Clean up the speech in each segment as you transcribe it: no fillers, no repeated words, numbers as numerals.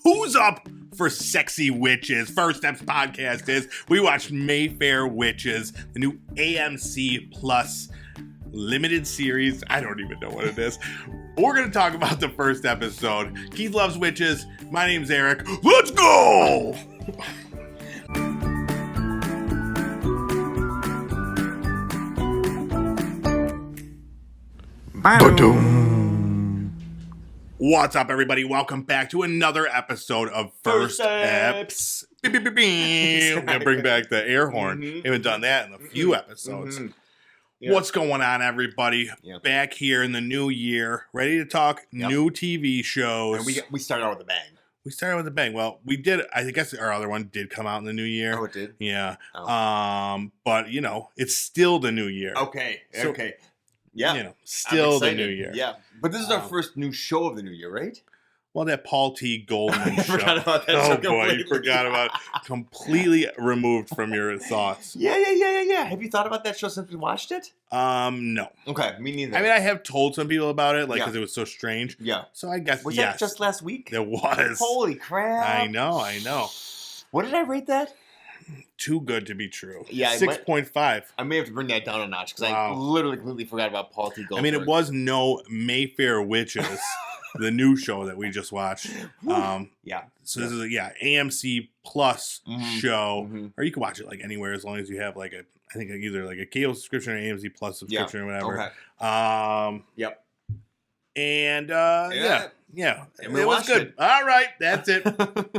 Who's up for Sexy Witches? First Steps podcast is we watched Mayfair Witches, the new AMC Plus limited series. I don't even know what it is. We're going to talk about the first episode. Keith loves witches. My name's Eric. Let's go! What's up, everybody? Welcome back to another episode of First Steps. We're going to bring back the air horn. Haven't done that in a few episodes. Yeah. What's going on, everybody? Yep. Back here in the new year, ready to talk new TV shows. And we started out with a bang. We started with a bang. Well, we did. I guess our other one did come out in the new year. Oh, it did? Yeah. Oh. But you know, it's still the new year. Okay. So, Okay. Yeah. You know, still I'm the excited. new year. Yeah. But this is our first new show of the new year, right? Well, that Paul T. Goldman show. Forgot about that Oh show boy, you completely. forgot about it. Completely removed from your thoughts. Yeah. Have you thought about that show since we watched it? No. Okay, me neither. I mean, I have told some people about it, like, Yeah. because it was so strange. Yeah. So I guess, Was yes. that just last week? There was. Holy crap. I know. What did I rate that? Too good to be true. Yeah, 6.5. I may have to bring that down a notch because Wow. I literally completely forgot about Paul T. Goldberg. I mean, it was no Mayfair Witches, the new show that we just watched. Yeah. So this is a AMC Plus Mhm. show, Mhm. or you can watch it like anywhere as long as you have like I think either like a cable subscription or AMC Plus subscription or whatever. Okay. Yep. And yeah, And we it was watched good. it. All right, that's it.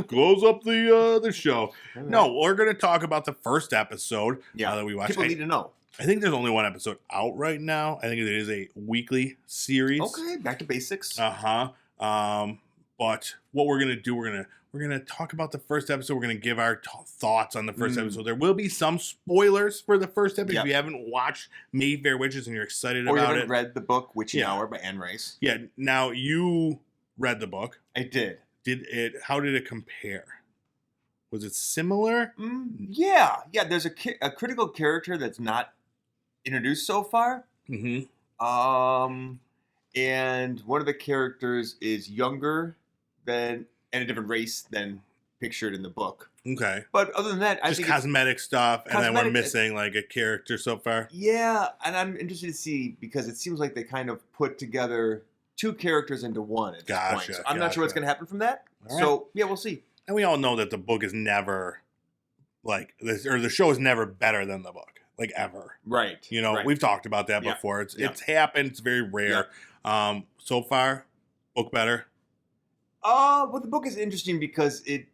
Close up the show. No, we're gonna talk about the first episode Yeah. that we watched. People need to know. I think there's only one episode out right now. I think it is a weekly series. Okay, back to basics. But what we're gonna do, we're gonna talk about the first episode. We're gonna give our thoughts on the first episode. There will be some spoilers for the first episode. Yep. If you haven't watched Mayfair Witches and you're excited Or you about haven't it, read the book Witchy Yeah. Hour by Anne Rice. yeah. Now you read the book. I did. How did it compare? Was it similar? Yeah. There's a critical character that's not introduced so far. Mm-hmm. And one of the characters is younger than and a different race than pictured in the book. Okay. But other than that, I Just think cosmetic stuff, and then we're Cosmetic- missing like a character so far. yeah, and I'm interested to see because it seems like they kind of put together two characters into one at this point. Gotcha, So I'm not sure what's gotcha. going to happen from that. All So yeah, we'll see. And we all know that the book is never like this, or the show is never better than the book, like ever. Right. You know, right. we've talked about that Yeah. before. It's Yeah. happened. It's very rare. So far, book better. Well, the book is interesting because it.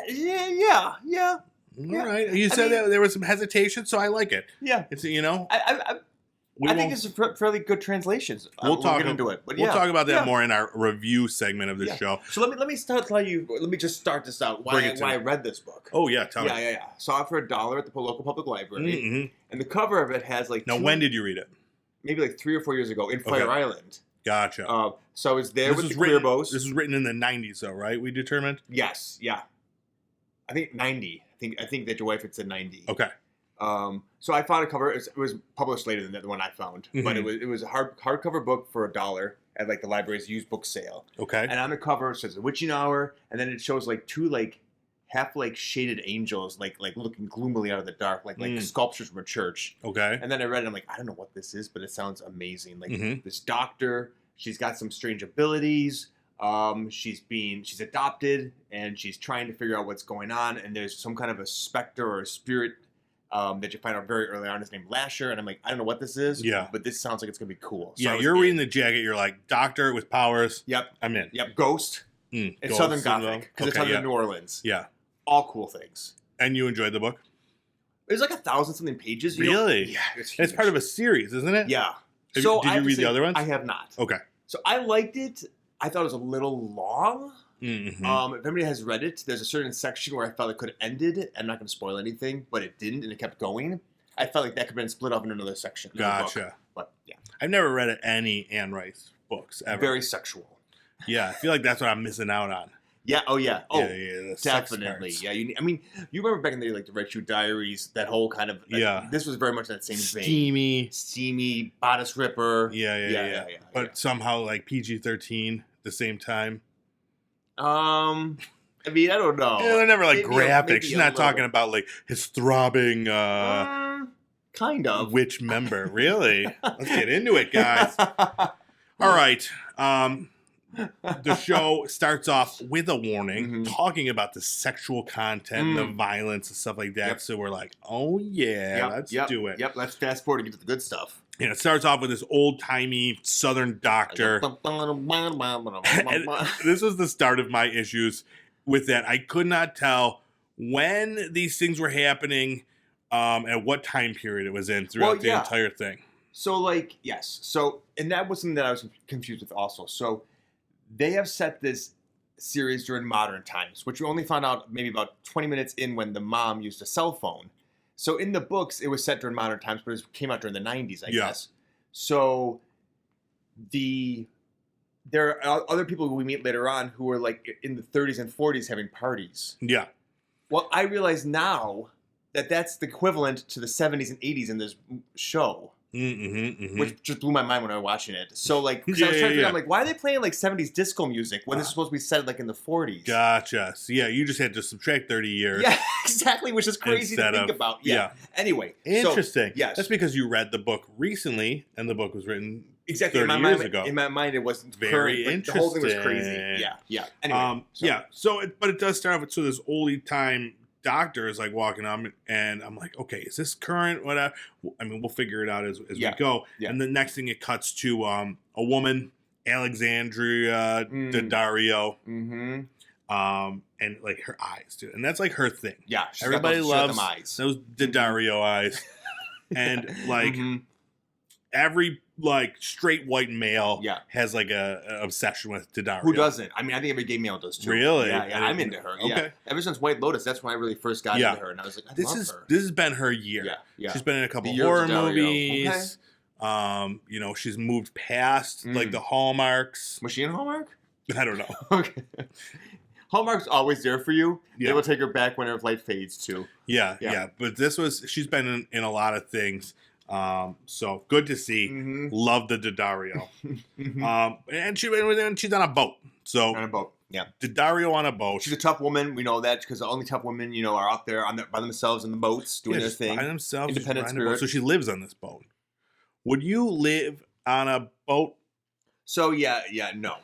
Yeah. All right. You said that there was some hesitation, so I like it. Yeah. It's I think it's a fairly good translations. We'll talk get into it, but we'll talk about that Yeah. more in our review segment of the Yeah. show. So let me just start this out. Bring Why it to I me. read this book? Oh yeah, tell me. Yeah. Saw it for $1 at the local public library, Mm-hmm. and the cover of it has like Now, when did you read it? maybe like 3 or 4 years ago in Fire Okay. Island. Gotcha. So I was there with the written, Queerbos. This was written in the 90s, though, right? We determined. Yes, yeah. I think 90. I think that your wife had said 90. Okay. So I found a cover. It was published later than the one I found, but Mhm. it was a hardcover book for $1 at like the library's used book sale. Okay. And on the cover it says "The Witching Hour," and then it shows like two like half like shaded angels like looking gloomily out of the dark, like sculptures from a church. Okay. And then I read it. I'm like, I don't know what this is, but it sounds amazing. Like Mhm. this doctor, she's got some strange abilities. She's adopted, and she's trying to figure out what's going on. And there's some kind of a specter or a spirit that you find out very early on. His name Lasher, and I'm like, I don't know what this is. Yeah. But this sounds like it's gonna be cool. So Yeah, I was you're in. reading the jacket. You're like, doctor with powers. Yep. I'm in. Yep. Ghost. It's Ghost Southern syndrome. Gothic because it's Okay, Southern yeah. New Orleans. Yeah. All cool things. And you enjoyed the book? There's like 1,000-something pages. You know? Really? Yeah. It's part of a series, isn't it? Yeah. Did So you I have to read the say, other ones? I have not. Okay. So I liked it. I thought it was a little long. Mm-hmm. If anybody has read it, there's a certain section where I felt it could have ended. I'm not going to spoil anything, but it didn't, and it kept going. I felt like that could have been split off into another section. of the book. Gotcha. But yeah, I've never read any Anne Rice books ever. very sexual. Yeah, I feel like that's what I'm missing out on. Yeah. Oh yeah. Oh, yeah, the sex definitely. parts. Yeah. You remember back in the day, like the Red Shoe Diaries, that whole kind of. Yeah. This was very much that same vein. Steamy. Bodice Ripper. Yeah. But yeah. somehow like PG-13 at the same time. I mean, I don't know. Yeah, they're never like Maybe graphic. maybe She's a not little. talking about like his throbbing Kind of. witch member. Really? Let's get into it, guys. All right. The show starts off with a warning talking about the sexual content, the violence, and stuff like that. Yep. So we're like, oh, yeah, let's do it. Yep, let's fast forward and get to the good stuff. And it starts off with this old-timey Southern doctor. And this was the start of my issues with that. I could not tell when these things were happening, at what time period it was in throughout the entire thing. So, like, yes. So, and that was something that I was confused with also. So, they have set this series during modern times, which we only found out maybe about 20 minutes in when the mom used a cell phone. So, in the books, it was set during modern times, but it came out during the 90s, I guess. So, there are other people who we meet later on who are, like, in the 30s and 40s having parties. Yeah. Well, I realize now that that's the equivalent to the 70s and 80s in this show. Which just blew my mind when I was watching it. So, like, because I was trying to figure out, like, why are they playing, like, 70s disco music when this is supposed to be set, like, in the 40s? Gotcha. So, yeah, you just had to subtract 30 years. Yeah, exactly, which is crazy to think about. Yeah. Anyway. Interesting. So, yes. That's because you read the book recently, and the book was written exactly 30 years ago. In my mind, it wasn't very current, interesting. The whole thing was crazy. Yeah. Anyway. But it does start off with this oldie time doctor is like walking up, and I'm like, okay, is this current? Whatever. I mean, we'll figure it out as we go. Yeah. And the next thing it cuts to a woman, Alexandria Daddario, and like her eyes, dude, and that's like her thing. Yeah, everybody loves those Daddario eyes, and like every like straight white male has like a obsession with Daddario. Who doesn't? I mean, I think every gay male does too. Really? Yeah, I'm into her. Okay. Yeah. Ever since White Lotus, that's when I really first got into her, and I was like, I love her. This has been her year. Yeah. She's been in a couple horror movies. Okay. You know, she's moved past like the Hallmarks. Was she in Hallmark? I don't know. Okay. Hallmark's always there for you. Yeah. They will take her back when her light fades too. Yeah. But she's been in a lot of things. So good to see. Love the Daddario. And she's on a boat. So on a boat. Yeah. Daddario on a boat. She's a tough woman. We know that because the only tough women, are out there by themselves in the boats doing their thing. By themselves. Independent spirit. So she lives on this boat. Would you live on a boat? So no.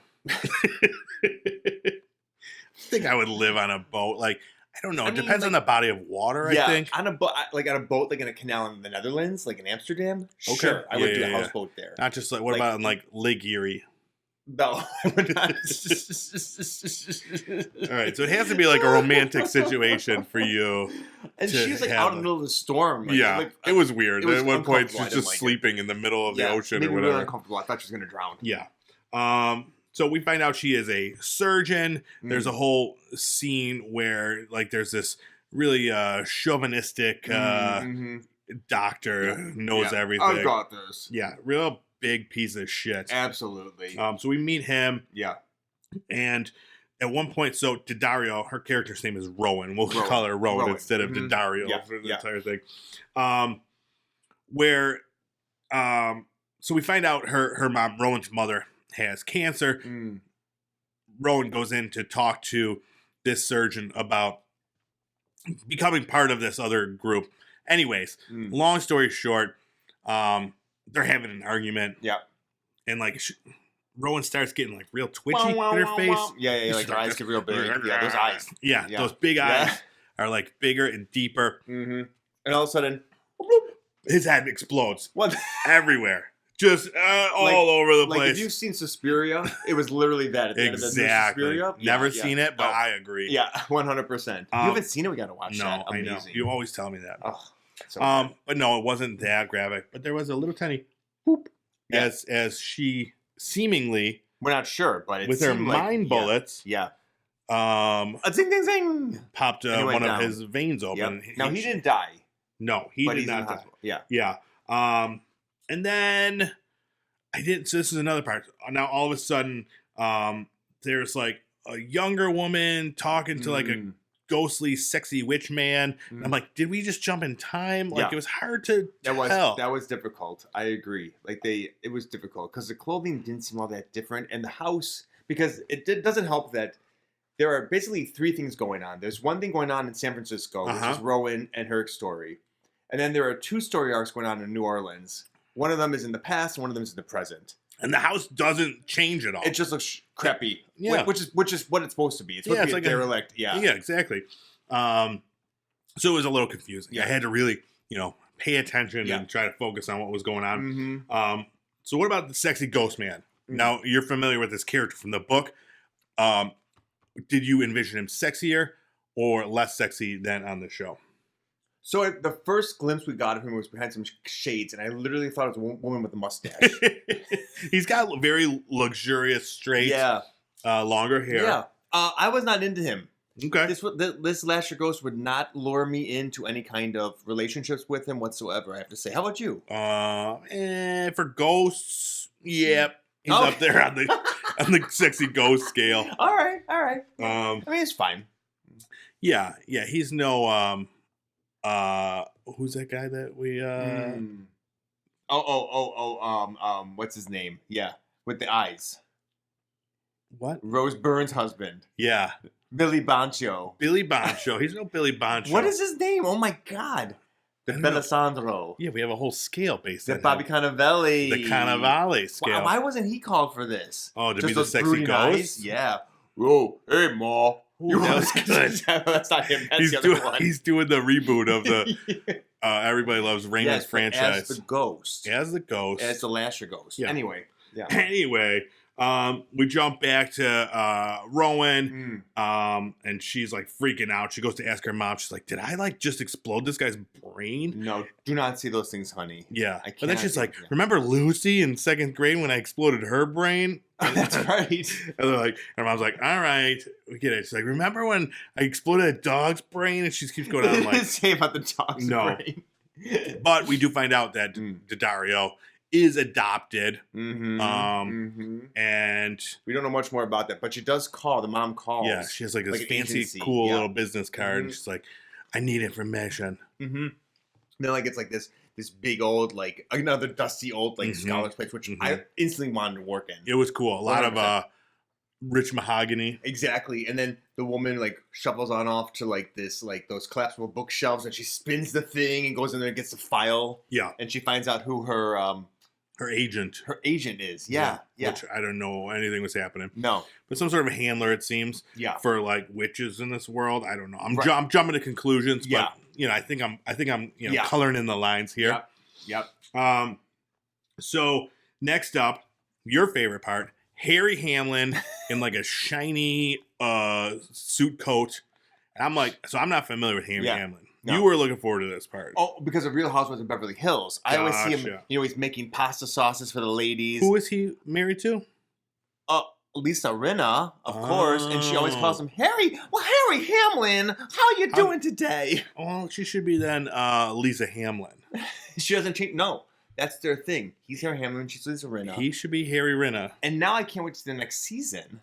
I think I would live on a boat. Like, I don't know. It depends on the body of water, I think. On a boat, like in a canal in the Netherlands, like in Amsterdam. Okay. Sure, I would do a houseboat there. Not just like, what about in like Lake Erie? No, I would not. All right, so it has to be like a romantic situation for you. And she was like out in the middle of the storm. Like, it was weird. At one point, she was just sleeping in the middle of the ocean or whatever. Really uncomfortable. I thought she was going to drown. Yeah. So we find out she is a surgeon. There's a whole scene where like there's this really chauvinistic doctor who knows everything. I've got this. Yeah, real big piece of shit. Absolutely. So we meet him. Yeah. And at one point, so Daddario, her character's name is Rowan. We'll call her Rowan instead of Daddario for the entire thing. So we find out her mom, Rowan's mother, has cancer. Rowan goes in to talk to this surgeon about becoming part of this other group. Anyways, long story short, they're having an argument. Yeah. And like Rowan starts getting like real twitchy in her face. Yeah. Like her eyes get real big. Yeah, those eyes. Yeah, those big eyes are like bigger and deeper. And all of a sudden, his head explodes. What? Everywhere. Just all over the place. Like, if you've seen Suspiria, it was literally that at the end of the Suspiria. Never seen it, but I agree. Yeah, 100%. You haven't seen it? We got to watch that. No, I know. You always tell me that. Oh, but no, it wasn't that graphic. But there was a little tiny whoop as she seemingly, we're not sure, but it with her mind bullets, a zing, zing, zing, popped one of his veins open. Now he didn't die. No, he did not die. Yeah. And then so this is another part. Now all of a sudden, there's like a younger woman talking to like a ghostly, sexy witch man. And I'm like, did we just jump in time? Like it was hard to tell. That was difficult. I agree. Like it was difficult because the clothing didn't seem all that different, and the house, because it doesn't help that there are basically three things going on. There's one thing going on in San Francisco, which is Rowan and her story. And then there are two story arcs going on in New Orleans. One of them is in the past, and one of them is in the present. And the house doesn't change at all. It just looks crappy. Yeah. Which is what it's supposed to be. It's supposed to be like a derelict. Yeah, exactly. So it was a little confusing. Yeah. I had to really, pay attention and try to focus on what was going on. Mm-hmm. So what about the sexy ghost man? Mm-hmm. Now, you're familiar with this character from the book. Did you envision him sexier or less sexy than on the show? So the first glimpse we got of him was behind some shades, and I literally thought it was a woman with a mustache. He's got very luxurious, straight, longer hair. Yeah. I was not into him. Okay. This Lasher Ghost would not lure me into any kind of relationships with him whatsoever, I have to say. How about you? For ghosts, yeah. He's up there on the sexy ghost scale. All right. I mean, it's fine. Yeah. He's no who's that guy that we what's his name? Yeah, with the eyes. What? Rose Byrne's husband. Yeah. Billy Boncho. Billy Boncho. He's no Billy Boncho. What is his name? Oh my God. The Belisandro. Yeah, we have a whole scale based on Bobby Cannavale. The Cannavale scale. Why wasn't he called for this? Oh, to just be the sexy ghost? Eyes? Yeah. Oh, hey, Ma. Ooh, that was good. That's not him. That's the other one. He's doing the reboot of the Everybody Loves Raymond's franchise. As the ghost. As the ghost. As the Lasher Ghost. Yeah. Anyway. We jump back to Rowan, and she's like freaking out. She goes to ask her mom. She's like, "Did I just explode this guy's brain?" No, do not see those things, honey. Yeah, but then she's like, "Remember Lucy in second grade when I exploded her brain?" That's right. And they're like, her mom's like, "All right, we get it." She's like, "Remember when I exploded a dog's brain?" And she keeps going on like, "Say about the dog's brain." But we do find out that Daddario is adopted, and we don't know much more about that, but she does call. The mom calls. Yeah, she has like this fancy, agency. Cool little business card. And she's like, "I need information." And then it's like this big old another dusty old scholar's place, which I instantly wanted to work in. It was cool. A lot of rich mahogany. Exactly. And then the woman shuffles on off to those collapsible bookshelves, and she spins the thing and goes in there and gets the file. Yeah. And she finds out who her agent is. Yeah. Which I don't know anything was happening. No. But some sort of handler, it seems. Yeah. For witches in this world. I don't know. I'm jumping to conclusions, but I think I'm coloring in the lines here. Yep. So next up, your favorite part, Harry Hamlin in a shiny suit coat. And I'm not familiar with Harry Hamlin. No. You were looking forward to this part. Oh, because of Real Housewives of Beverly Hills. I always see him, he's making pasta sauces for the ladies. Who is he married to? Lisa Rinna, of course. And she always calls him Harry. Well, Harry Hamlin, how you doing today? Well, she should be then Lisa Hamlin. She doesn't change. No, that's their thing. He's Harry Hamlin, she's Lisa Rinna. He should be Harry Rinna. And now I can't wait to the next season.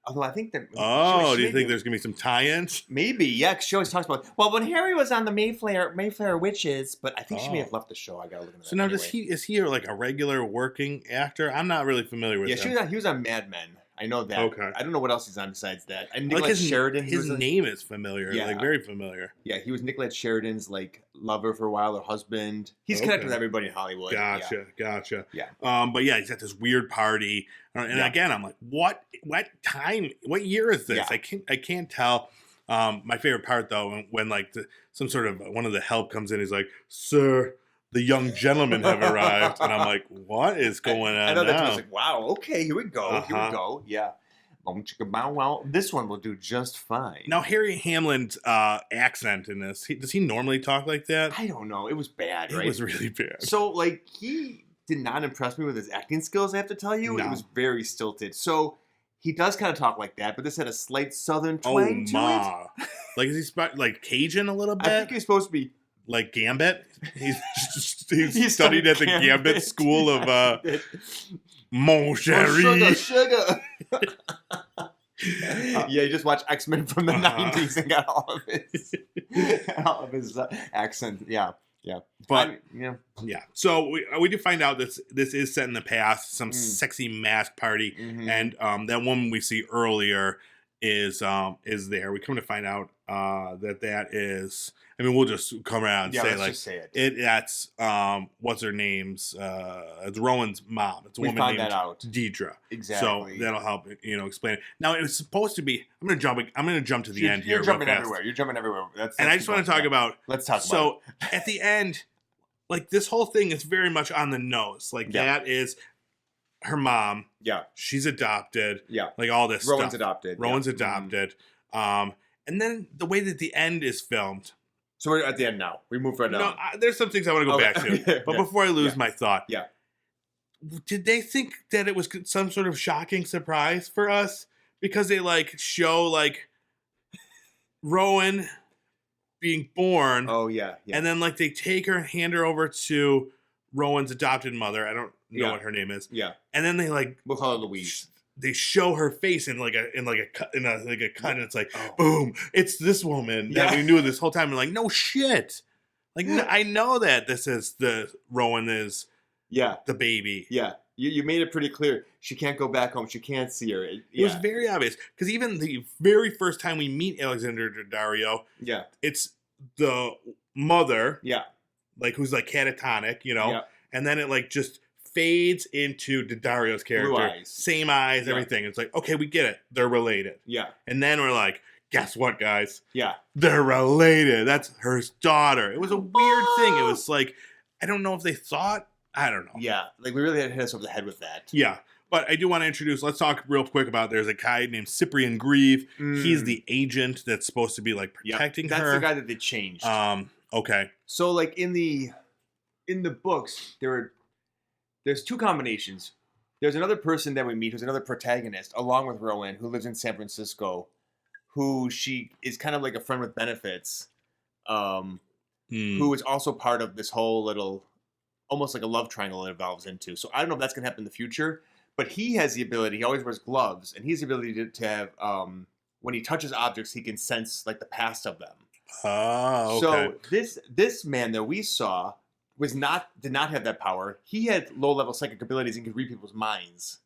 Although I think that... do you think there's going to be some tie-ins? Maybe, yeah, because she always talks about... Well, when Harry was on the Mayfair Witches, but I think she may have left the show. I got to look at that. So now is he a regular working actor? I'm not really familiar with him. Yeah, he was on Mad Men. I know that. Okay. I don't know what else he's on besides that. And Nicolette Sheridan. His name is familiar. Very familiar. Yeah, he was Nicolette Sheridan's lover for a while, or husband. He's connected with everybody in Hollywood. Gotcha. Yeah. But yeah, he's at this weird party, and again, I'm like, what year is this? Yeah. I can't tell. My favorite part though, when some sort of one of the help comes in, he's like, "Sir, the young gentlemen have arrived," and I'm like, "What is going on?" I know now? that's wow. Okay, here we go. Here we go. Yeah. Well, this one will do just fine. Now, Harry Hamlin's accent in this, does he normally talk like that? I don't know. It was bad, right? It was really bad. So, he did not impress me with his acting skills, I have to tell you. No. It was very stilted. So, he does kind of talk like that, but this had a slight southern twang to it. Is he Cajun a little bit? I think he's supposed to be. Like Gambit? He's studied at the Gambit School of Mon Chéri. Sugar. Yeah, you just watched X-Men from the 90s and got all of his accent. Yeah. But so we do find out this is set in the past, some sexy mask party, and that woman we see earlier is there. We come to find out that is. I mean, we'll just come around and say let's like just say it. that's what's her name's it's Rowan's mom. It's a We woman found named that out. Deidre. Exactly. So that'll help explain it. Now it was supposed to be. I'm gonna jump to the end here. You're jumping real fast. everywhere. You're jumping everywhere. And I just want to talk about. Let's talk about. So at the end, like this whole thing is very much on the nose. Like that is her mom. Yeah. She's adopted. Yeah. Like all this Rowan's stuff. adopted. Rowan's adopted. And then the way that the end is filmed. So we're at the end now. We move right on. No, there's some things I want to go back to. But before I lose my thought. Yeah. Did they think that it was some sort of shocking surprise for us? Because they like show like Rowan being born. Oh, yeah. And then like they take her and hand her over to Rowan's adopted mother. I don't know what her name is. Yeah. And then they like we'll call her Louise. They show her face in a cut, and it's like, boom, it's this woman that we knew this whole time. And like, no shit. Like, I know that this is Rowan is the baby. Yeah. You made it pretty clear. She can't go back home. She can't see her. It was very obvious. Because even the very first time we meet Alexander Daddario, it's the mother, like who's like catatonic, and then it like just fades into Daddario's character. Blue eyes. Same eyes, everything. It's like, okay, we get it. They're related. Yeah. And then we're like, guess what, guys? Yeah. They're related. That's her daughter. It was a weird thing. It was like, I don't know if they thought. I don't know. Yeah. Like, we really had to hit us over the head with that. Yeah. But I do want to introduce, let's talk real quick about, there's a guy named Cyprian Grieve. He's the agent that's supposed to be like protecting her. That's the guy that they changed. Okay. So like in the books, there's two combinations. There's another person that we meet who's another protagonist, along with Rowan, who lives in San Francisco, who she is kind of like a friend with benefits, who is also part of this whole little, almost like a love triangle it evolves into. So I don't know if that's going to happen in the future, but he has the ability, he always wears gloves, and he has the ability to have, when he touches objects, he can sense like the past of them. Oh, okay. So this man that we saw did not have that power. He had low level psychic abilities and could read people's minds.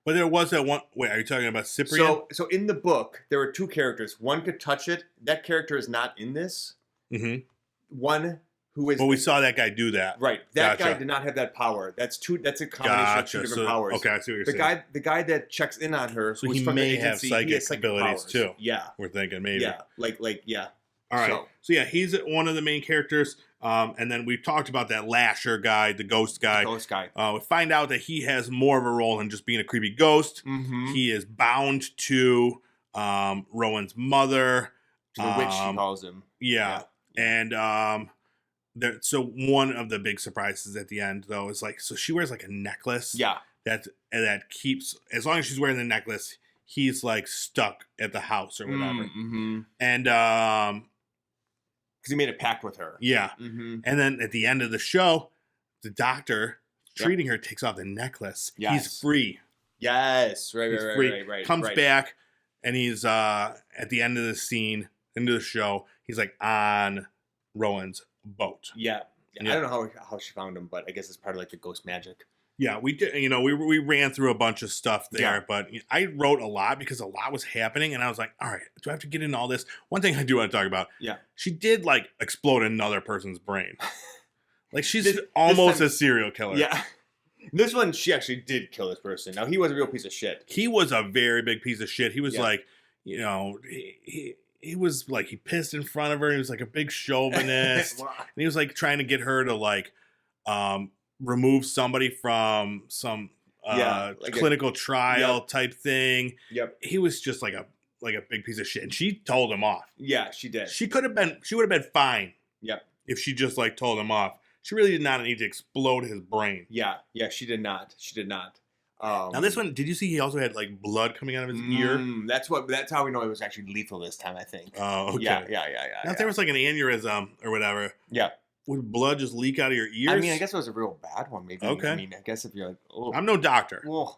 But there was that one. Wait, are you talking about Cyprian? So in the book, there were two characters. One could touch it. That character is not in this. Mm-hmm. One who is. Well, we saw that guy do that. Right. That guy did not have that power. That's a combination of two different powers. Okay, I see what you're saying. The guy that checks in on her. So he may have psychic abilities too. Yeah. We're thinking maybe. Yeah. Like yeah. All right. So yeah, he's one of the main characters. And then we talked about that Lasher guy, the ghost guy. We find out that he has more of a role than just being a creepy ghost. Mm-hmm. He is bound to Rowan's mother. To the witch, she calls him. Yeah. And so one of the big surprises at the end, though, is like, so she wears like a necklace. Yeah. That keeps, as long as she's wearing the necklace, he's like stuck at the house or whatever. Mm-hmm. And because he made a pact with her. Yeah. Mm-hmm. And then at the end of the show, the doctor treating her takes off the necklace. Yes. He's free. Yes. Right. Comes back, and he's at the end of the scene, end of the show, he's like on Rowan's boat. Yeah. I don't know how she found him, but I guess it's part of like the ghost magic. Yeah, we did. We ran through a bunch of stuff there, but I wrote a lot because a lot was happening, and I was like, all right, do I have to get into all this? One thing I do want to talk about. Yeah, she did like explode another person's brain. Like she's almost a serial killer. Yeah. This one, she actually did kill this person. Now he was a real piece of shit. He was a very big piece of shit. He was like, he was like, he pissed in front of her. He was like a big chauvinist, and he was like trying to get her to like, remove somebody from some clinical trial type thing. Yep. He was just like a big piece of shit, and she told him off. Yeah, she did. She would have been fine. Yep. If she just like told him off. She really did not need to explode his brain. Yeah, she did not. Now this one, did you see he also had like blood coming out of his ear? That's how we know it was actually lethal this time, I think. Oh, okay. Yeah. Now if there was like an aneurysm or whatever. Yeah. Would blood just leak out of your ears? I mean, I guess it was a real bad one, maybe. Okay. I mean, I guess if you're like, oh. I'm no doctor. Oh.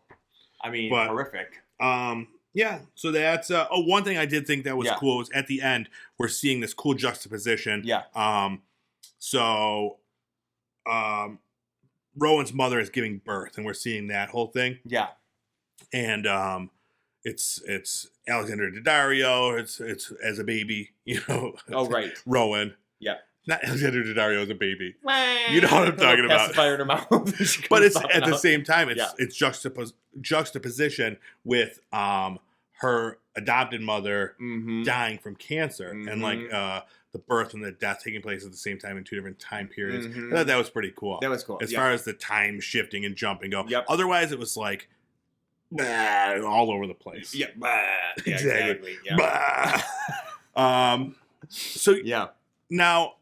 I mean, horrific. Yeah, so that's one thing I did think that was cool was at the end we're seeing this cool juxtaposition. Yeah. Rowan's mother is giving birth, and we're seeing that whole thing. Yeah. And it's Alexander Daddario. It's as a baby, you know. Oh, right. Rowan. Yeah. Not Alexander Daddario as a baby. You know what I'm talking about. Pacifier in her mouth. But it's at the out. same time, Yeah. it's juxtaposition with her adopted mother dying from cancer and like the birth and the death taking place at the same time in two different time periods. I thought that was pretty cool. That was cool. As far as the time shifting and jumping go. Yep. Otherwise, it was like all over the place. Yeah. Yeah, exactly. Yeah. So yeah. Now,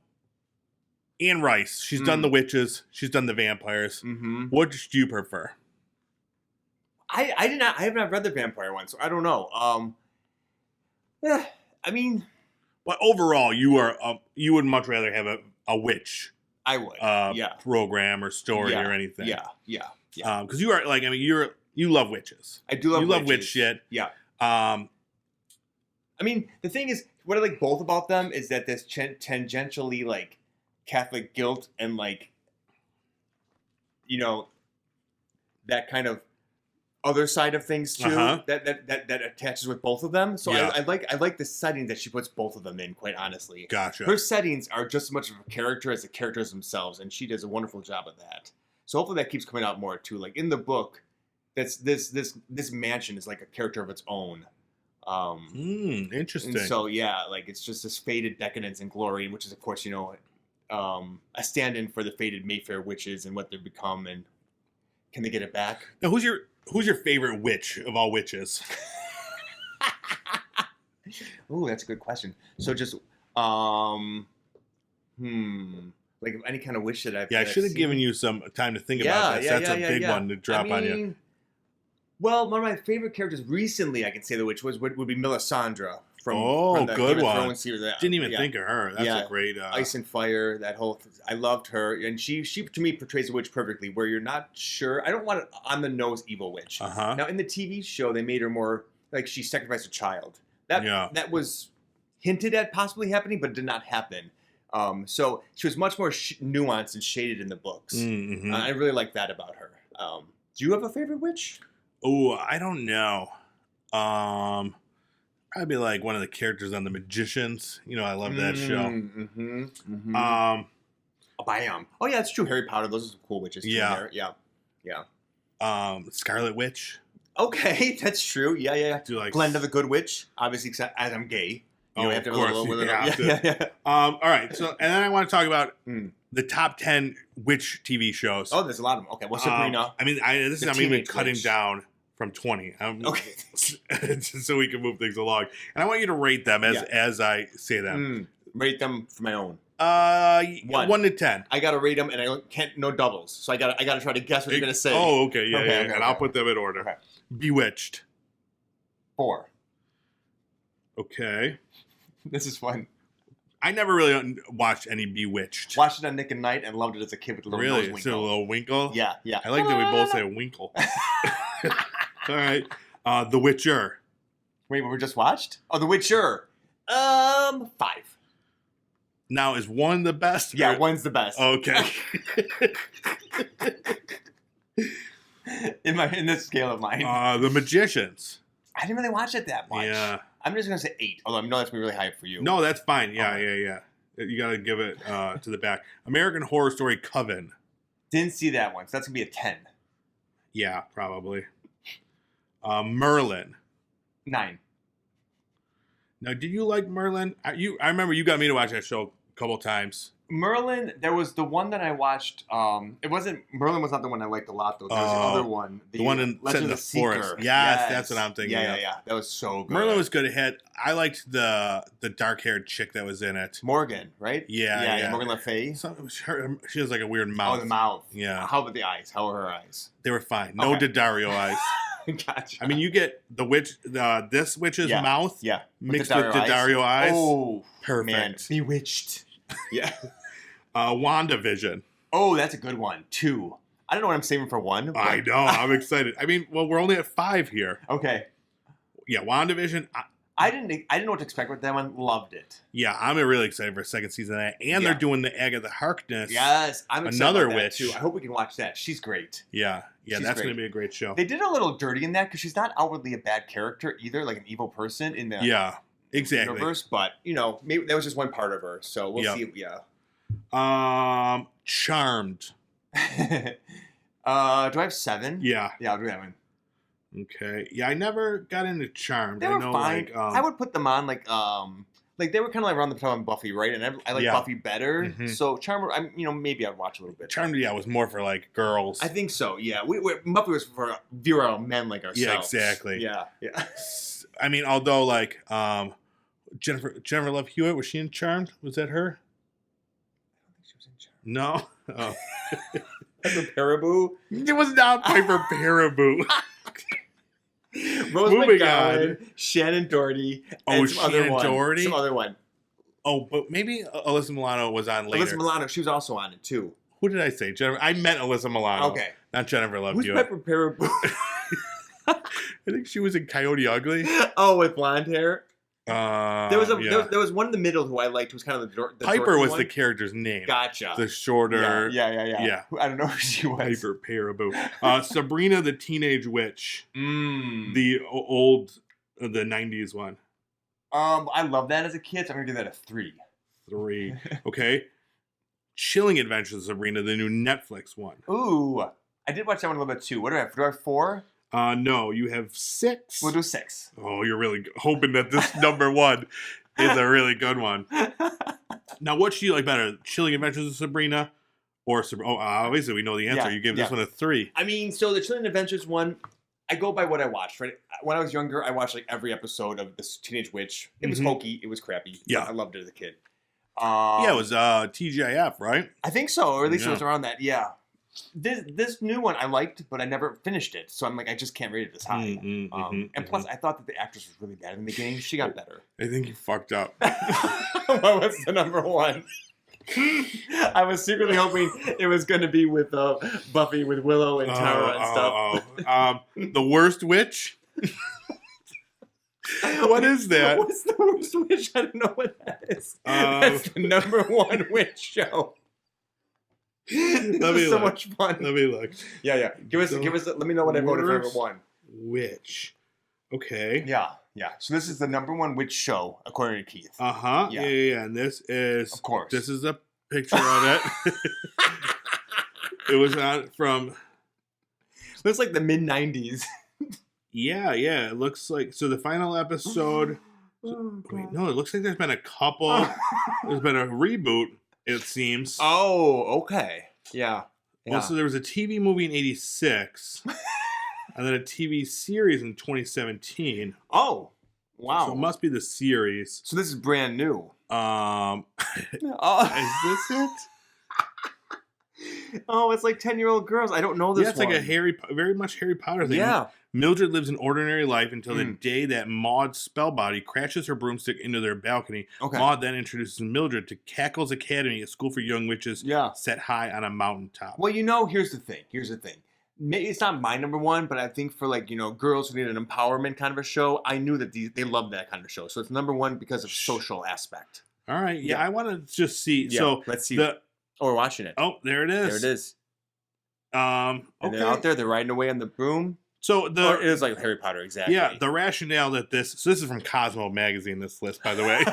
Anne Rice, she's done the witches, she's done the vampires. What do you prefer? I have not read the vampire one, so I don't know. Yeah, I mean, but overall, you would much rather have a witch. I would. Program or story or anything. Yeah. Because you are like, I mean, you love witches. I do love. You love witch shit. Yeah. I mean, the thing is, what I like both about them is that there's tangentially like Catholic guilt and like, you know, that kind of other side of things too that attaches with both of them. So I like the setting that she puts both of them in. Quite honestly, gotcha. Her settings are just as much of a character as the characters themselves, and she does a wonderful job of that. So hopefully that keeps coming out more too. Like in the book, this mansion is like a character of its own. Interesting. And so yeah, like it's just this faded decadence and glory, which is of course, you know, a stand-in for the faded Mayfair witches and what they've become, and can they get it back? Now, who's your favorite witch of all witches? Ooh, that's a good question. So just like any kind of witch that I've I should have given you some time to think about this. That's a big one to drop on you. Well, one of my favorite characters recently, I can say the witch would be Melisandre from the good Game of one. Thrones series. Didn't even think of her. That's a great Ice and Fire. That whole I loved her, and she to me portrays the witch perfectly. Where you're not sure. I don't want an on the nose evil witch. Now in the TV show, they made her more like she sacrificed a child. That was hinted at possibly happening, but did not happen. So she was much more nuanced and shaded in the books. I really like that about her. Do you have a favorite witch? Oh, I don't know. Probably like one of the characters on The Magicians. You know, I love that show. Bam. Oh yeah, that's true. Harry Potter. Those are some cool witches. Yeah. Scarlet Witch. Okay, that's true. Yeah. Do like Glenda the Good Witch. Obviously, except as I'm gay. You have to have a little yeah. All right. So, and then I want to talk about the top 10 witch TV shows. Oh, there's a lot of them. Okay, well, Sabrina. I mean, I'm even cutting down from 20. Okay. So we can move things along. And I want you to rate them as I say them. Rate them for my own. 1 to 10. I gotta rate them, and I can't no doubles. So I gotta try to guess what you're gonna say. Oh, okay, yeah, Okay, and I'll put them in order. Okay. Bewitched. 4. Okay. This is fun. I never really watched any Bewitched. Watched it on Nick and Night and loved it as a kid with a little nose winkle. So a little winkle? Yeah. I like that we both say winkle. All right. The Witcher. Wait, we just watched? Oh, The Witcher. 5. Now, is 1 the best? Yeah, 1's the best. Okay. in this scale of mine. The Magicians. I didn't really watch it that much. Yeah. I'm just going to say 8, although I know that's going to be really high for you. No, that's fine. Yeah. You got to give it to the back. American Horror Story Coven. Didn't see that one, so that's going to be a 10. Yeah, probably. Merlin. 9. Now, did you like Merlin? I remember you got me to watch that show a couple times. Merlin, there was the one that I watched. Merlin was not the one I liked a lot, though. There was the other one. The one in Legend of the the forest. Seeker. Yes, that's what I'm thinking. Yeah. That was so good. Merlin was good. I liked the dark-haired chick that was in it. Morgan, right? Yeah. Morgan Le Fay. She has like a weird mouth. Oh, the mouth. Yeah. How about the eyes? How are her eyes? They were fine. No Daddario eyes. Gotcha. I mean, you get the witch, this witch's mouth mixed with Daddario eyes. Oh, perfect. Man. Bewitched. Yeah. WandaVision. Oh, that's a good one. 2. I don't know what I'm saving for 1. But... I know. I'm excited. I mean, well, we're only at 5 here. Okay. Yeah, WandaVision. I didn't know what to expect with that one. Loved it. Yeah, I'm really excited for a second season of that. And they're doing the Agatha Harkness. Yes, I'm excited another about that witch too. I hope we can watch that. She's great. Yeah, She's that's going great. to be a great show. They did a little dirty in that because she's not outwardly a bad character either, like an evil person in the exactly universe. But maybe that was just one part of her. So we'll see. Yeah. Charmed. Do I have 7? Yeah. Yeah, I'll do that one. Okay. Yeah, I never got into Charmed. They were fine. I would put them on like they were kind of like around the time on Buffy, right? And I like Buffy better. Mm-hmm. So Charmed, maybe I'd watch a little bit. Charmed, was more for like girls. I think so. Yeah, Buffy was for virile men like ourselves. Yeah, exactly. Yeah. I mean, although like Jennifer Love Hewitt, was she in Charmed? Was that her? I don't think she was in Charmed. No. Oh. Piper Paraboo. It was not Piper Paraboo. Rose McGowan, Shannon Doherty, and some other one. Oh, but maybe Alyssa Milano was on later. Alyssa Milano, she was also on it too. Who did I say? Jennifer. I meant Alyssa Milano. Okay. Not Jennifer Love Who's Hewitt. Piper Paraboo? I think she was in Coyote Ugly. Oh, with blonde hair. There was one in the middle who I liked. Who was kind of the Piper was one. The character's name. Gotcha. The shorter. Yeah. I don't know who she was. Piper Paraboo. Sabrina the Teenage Witch. The old, the 90s one. I love that as a kid. So I'm gonna give that a 3. 3. Okay. Chilling Adventures of Sabrina, the new Netflix one. Ooh, I did watch that one a little bit too. What do I have? Do I have 4? No, you have 6. We'll do 6. Oh, you're really hoping that this number 1 is a really good one. Now, what do you like better, Chilling Adventures of Sabrina or obviously we know the answer. You gave this one a 3. I mean, so the Chilling Adventures one, I go by what I watched, right? When I was younger, I watched like every episode of this Teenage Witch. It was hokey. It was crappy. Yeah. I loved it as a kid. It was TGIF, right? I think so, or at least it was around that, yeah. This new one I liked, but I never finished it. So I'm like, I just can't rate it this high. And plus, I thought that the actress was really bad in the game. She got better. I think you fucked up. What was the number 1? I was secretly hoping it was going to be with Buffy, with Willow and Tara and stuff. The Worst Witch? What is that? What's the Worst Witch? I don't know what that is. That's the number 1 witch show. This is so much fun. Let me look. Yeah. Give us. Let me know what I voted for number 1. Witch. Okay. Yeah. So this is the number 1 witch show according to Keith. Yeah. And this is, of course, this is a picture of it. It was on from. Looks like the mid '90s. Yeah. It looks like the final episode. Wait, no. It looks like there's been a couple. There's been a reboot. It seems. Oh, okay. Yeah. Well, so there was a TV movie in '86, and then a TV series in 2017. Oh, wow. So it must be the series. So this is brand new. Is this it? Oh, it's like 10-year-old girls. I don't know this. Yeah, it's like a very much Harry Potter thing. Yeah. Mildred lives an ordinary life until the day that Maud's spellbody crashes her broomstick into their balcony. Okay. Maud then introduces Mildred to Cackle's Academy, a school for young witches set high on a mountaintop. Well, here's the thing. Maybe it's not my number 1, but I think for girls who need an empowerment kind of a show, I knew that they love that kind of show. So it's number 1 because of social aspect. All right. Yeah, I want to just see. Yeah, so let's see. We're watching it. Oh, there it is. And they're out there. They're riding away on the broom. So it is like Harry Potter, exactly. Yeah, the rationale that this is from Cosmo magazine, this list, by the way.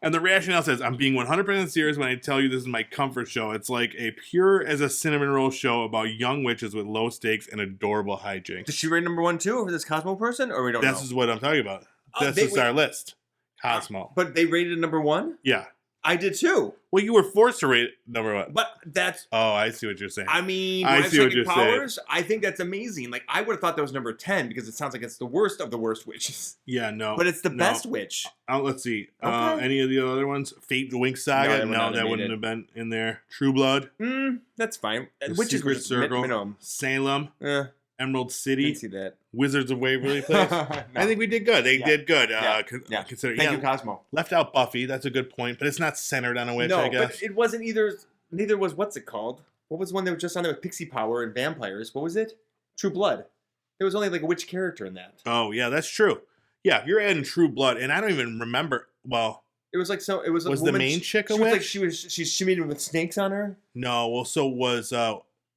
And the rationale says, I'm being 100% serious when I tell you this is my comfort show. It's like a pure as a cinnamon roll show about young witches with low stakes and adorable hijinks. Did she rate number 1 too for this Cosmo person, or we don't know? This is what I'm talking about. This is our list. Cosmo. But they rated number 1? Yeah. I did too. Well, you were forced to rate number 1. But that's... Oh, I see what you're saying. I mean, I see what you're powers, saying. I think that's amazing. Like, I would have thought that was number 10 because it sounds like it's the worst of the worst witches. Yeah, no. But it's the best witch. Let's see. Any of the other ones? Fate the Wink Saga? No, that wouldn't have been in there. True Blood? That's fine. Witches Secret Circle. Salem. Emerald City. Didn't see that. Wizards of Waverly Place. No. I think we did good. They did good. Consider, Thank you, Cosmo. Left out Buffy. That's a good point, but it's not centered on a witch, I guess. But it wasn't either. Neither was, what's it called? What was the one that was just on there with Pixie Power and vampires? What was it? True Blood. There was only like a witch character in that. Oh, yeah, that's true. Yeah, if you're adding True Blood, and I don't even remember. Well, It was like so. It was a was the woman, main chick a she was like witch? she made it with snakes on her. No. Well, so was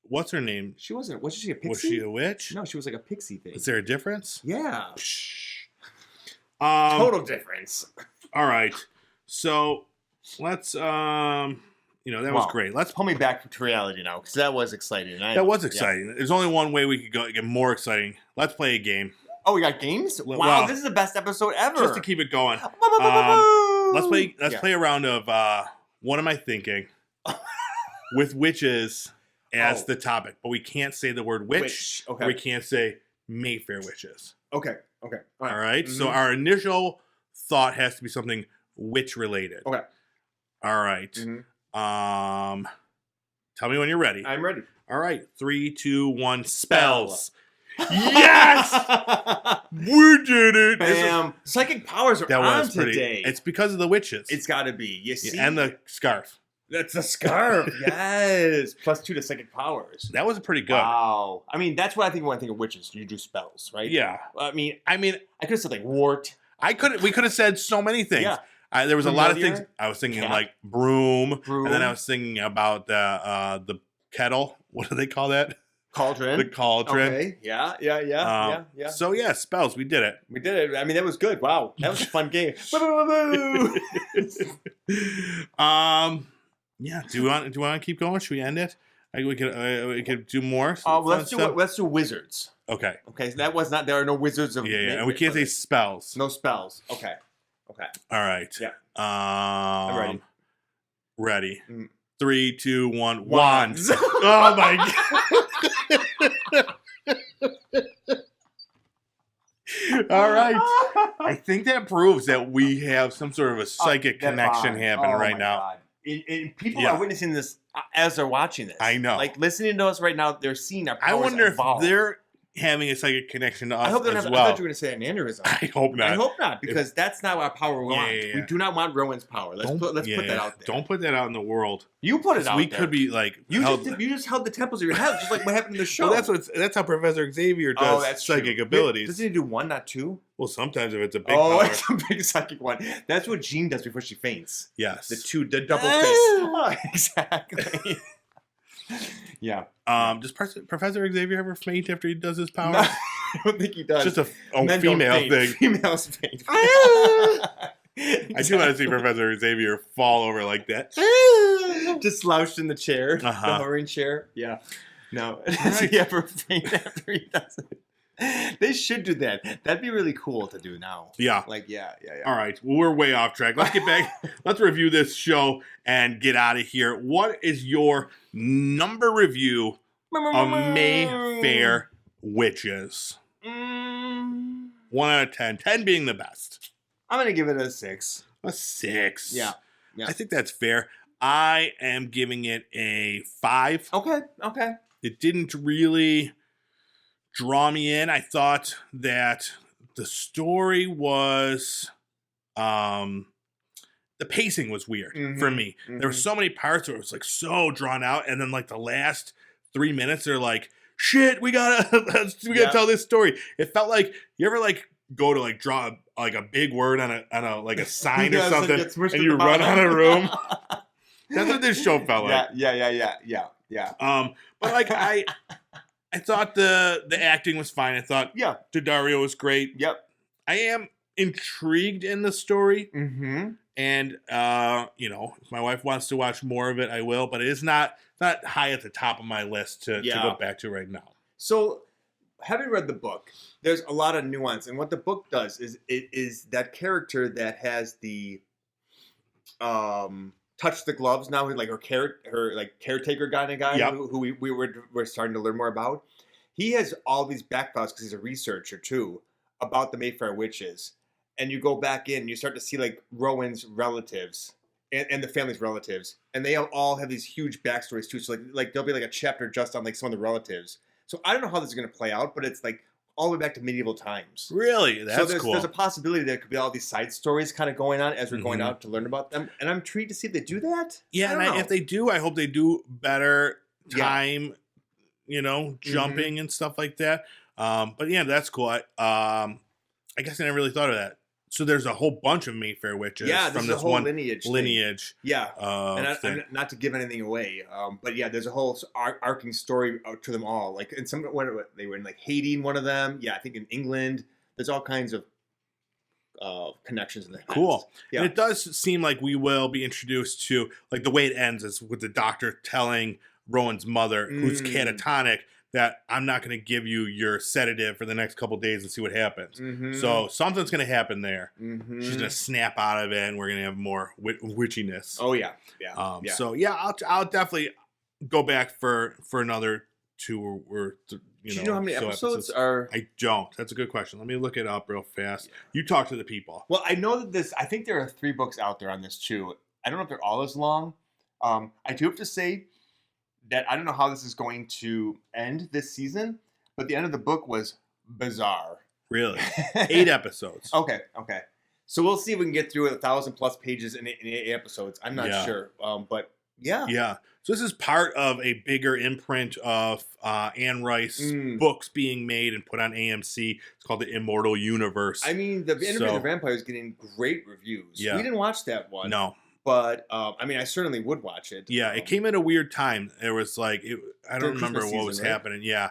what's her name? She wasn't. Was she a pixie? Was she a witch? No, she was like a pixie thing. Is there a difference? Yeah. Total difference. All right. So let's that was great. Let's pull me back to reality now, because that was exciting. That was exciting. There's only one way we could get more exciting. Let's play a game. Oh, we got games? Wow, Well, this is the best episode ever. Just to keep it going. Let's play a round of what am I thinking? With witches as the topic. But we can't say the word witch. Okay. We can't say Mayfair witches. Okay. All right. Mm-hmm. So our initial thought has to be something witch related. Okay. All right. Mm-hmm. Tell me when you're ready. I'm ready. All right. 3, 2, 1. Spells. Yes! We did it! Bam! Psychic powers are on today. It's because of the witches. It's got to be. You see? And the scarf. That's a scarf. Yes. +2 to psychic powers. That was pretty good. Wow. I mean, that's what I think when I think of witches. You do spells, right? Yeah. I mean, I could have said like wart. We could have said so many things. Yeah. There was a lot of things. I was thinking like broom, and then I was thinking about the kettle. What do they call that? Cauldron. The cauldron. Okay. Yeah. So yeah, spells. We did it. We did it. I mean, that was good. Wow, that was a fun game. Yeah. Do you want to keep going? Should we end it? We could do more. Let's do wizards. Okay. Okay. So that was not. There are no wizards of. Yeah. And we can't say spells. No spells. Okay. All right. Yeah. I'm ready. Ready. Mm. 3, 2, 1. Wands. Oh my god. All right. I think that proves that we have some sort of a psychic connection happening right now. God. And people are witnessing this as they're watching this. I know. Like listening to us right now, they're seeing our powers I wonder evolve. if they're having a psychic connection to us I hope they're as not. well. I thought you were going to say an aneurysm. I hope not. I hope not, because that's not our power we want. Yeah. We do not want Rowan's power. Let's put that out there. Don't put that out in the world. You put it out We there. could be like You just held the temples of your head, just like what happened in the show. Well, that's how Professor Xavier does that's psychic true. abilities. Doesn't he do one, not two? Well, sometimes if it's a big power. It's a big psychic one. That's what Jean does before she faints. Yes. The double fist. Exactly. Yeah. Does Professor Xavier ever faint after he does his power? No, I don't think he does. It's just a female thing. Females faint. I do want to see Professor Xavier fall over like that. Just slouched in the chair, the hovering chair. Yeah. No. Does he ever faint after he does it? They should do that. That'd be really cool to do now. Yeah. Like, yeah. All right. Well, we're way off track. Let's get back. Let's review this show and get out of here. What is your number review of Mayfair Witches? 1 out of 10. 10 being the best. I'm going to give it a 6. A 6. Yeah. I think that's fair. I am giving it a 5. Okay. It didn't really draw me in. I thought that the story was the pacing was weird for me. There were so many parts where it was like so drawn out, and then like the last 3 minutes they're like, shit, we gotta tell this story. It felt like, you ever like go to like draw like a big word on a like a sign or something, and you run out of room. That's what this show felt like. Yeah. But like I thought the acting was fine. I thought Daddario was great. Yep. I am intrigued in the story. Mm-hmm. And if my wife wants to watch more of it, I will. But it is not high at the top of my list to go back to right now. So, having read the book, there's a lot of nuance, and what the book does is that character that has the touch the gloves now, like her caretaker kind of guy who we were starting to learn more about. He has all these backgrounds because he's a researcher too about the Mayfair witches, and you go back in and you start to see like Rowan's relatives and the family's relatives, and they all have these huge backstories too. So like there'll be like a chapter just on like some of the relatives. So I don't know how this is going to play out, but it's like all the way back to medieval times. Really? That's so cool. There's a possibility there could be all these side stories kind of going on as we're going out to learn about them. And I'm intrigued to see if they do that. Yeah, if they do, I hope they do better time, jumping and stuff like that. But yeah, that's cool. I I guess I never really thought of that. So there's a whole bunch of Mayfair witches from this whole one lineage. Yeah. And not to give anything away, but yeah, there's a whole arcing story to them all. Like, in some, they were in like Haiti in one of them. Yeah, I think in England. There's all kinds of connections in the past. Cool. Yeah. And it does seem like we will be introduced to, like, the way it ends is with the doctor telling Rowan's mother, who's catatonic, that I'm not going to give you your sedative for the next couple days and see what happens. So something's going to happen there. She's going to snap out of it, and we're going to have more witchiness. Oh yeah, So yeah, I'll definitely go back for another 2 or 3. Do you know how many episodes are? I don't. That's a good question. Let me look it up real fast. You talk to the people. Well, I know that I think there are 3 books out there on this too. I don't know if they're all as long. I do have to say that I don't know how this is going to end this season, but the end of the book was bizarre. Really? 8 episodes. Okay. So we'll see if we can get through 1,000+ pages in 8 episodes. I'm not sure, but yeah. Yeah. So this is part of a bigger imprint of Anne Rice books being made and put on AMC. It's called The Immortal Universe. I mean, the Interview with the Vampire is getting great reviews. Yeah. We didn't watch that one. No. But, I mean, I certainly would watch it. Yeah, it came at a weird time. There was like, I don't remember what was happening. Yeah.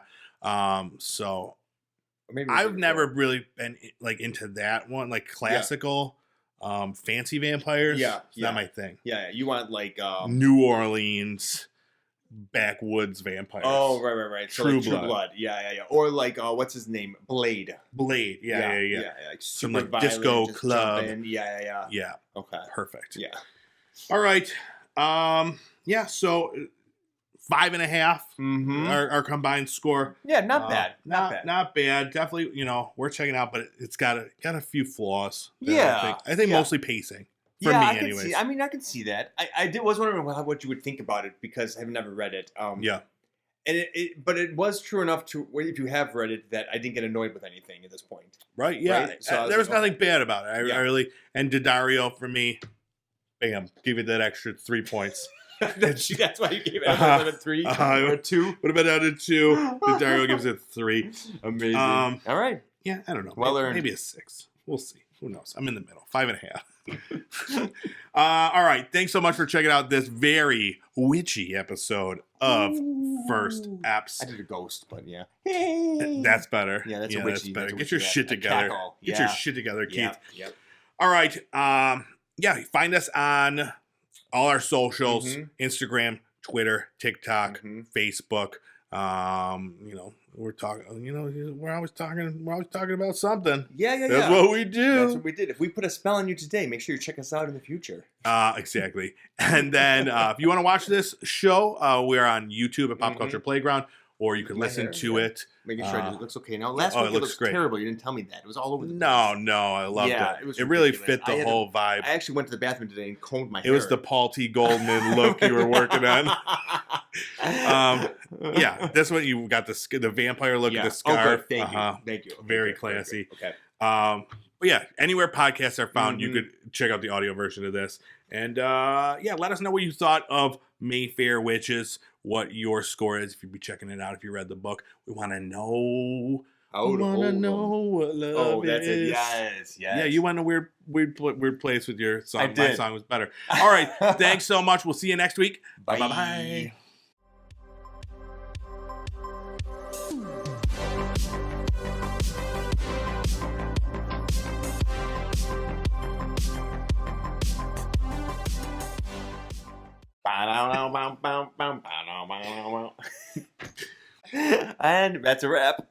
So maybe I've never really been like into that one, like classical fancy vampires. Yeah. It's not my thing. Yeah. You want like New Orleans backwoods vampires. Oh, right. So True like True Blood. Yeah. Or like what's his name? Blade. Yeah. Like some super like violent, disco just club. jump in. Yeah. Yeah. Okay. Perfect. Yeah. All right. Yeah. So 5.5. Our combined score. Yeah, not bad. Not bad. Definitely, we're checking out, but it's got a few flaws. Yeah. I think mostly pacing. For me, anyways. I can see that. I was wondering what you would think about it because I've never read it. Yeah. And but it was true enough to if you have read it that I didn't get annoyed with anything at this point. Right. Yeah. Right? So there was nothing bad about it. I really and Daddario for me. Bam! Give it that extra 3 points. That's why you gave it a 3 or a 2. What about out of 2? Daddario gives it 3. Amazing. All right. Yeah, I don't know. Well earned. Maybe a 6. We'll see. Who knows? I'm in the middle. 5.5. All right. Thanks so much for checking out this very witchy episode of First Apps. I did a ghost, but yeah. That's better. Yeah, that's a witchy. Better. That's Get your shit together. Get your shit together, Keith. Yep. All right. Find us on all our socials, Instagram, Twitter, TikTok, Facebook. We're talking, we're always talking about something. Yeah. That's what we do. That's what we did. If we put a spell on you today, make sure you check us out in the future. Exactly. And then if you want to watch this show, we're on YouTube at Pop Culture Playground, or you can listen to it. Making sure it looks okay. Now, last week it looks great. Terrible. You didn't tell me that. It was all over the place. No, I loved it. It really fit the whole vibe. I actually went to the bathroom today and combed my hair. It was the Paul T. Goldman look you were working on. That's what you got, the vampire look, the scarf. Okay, thank you. Okay, very classy. Okay. But yeah, anywhere podcasts are found, you could check out the audio version of this. And let us know what you thought of Mayfair Witches, what your score is if you'd be checking it out, if you read the book. We want to know. We want to know what love is. Oh, that's it. Yes. Yeah, you went in a weird place with your song. I did. My song was better. All right. Thanks so much. We'll see you next week. Bye. Bye-bye. And that's a wrap.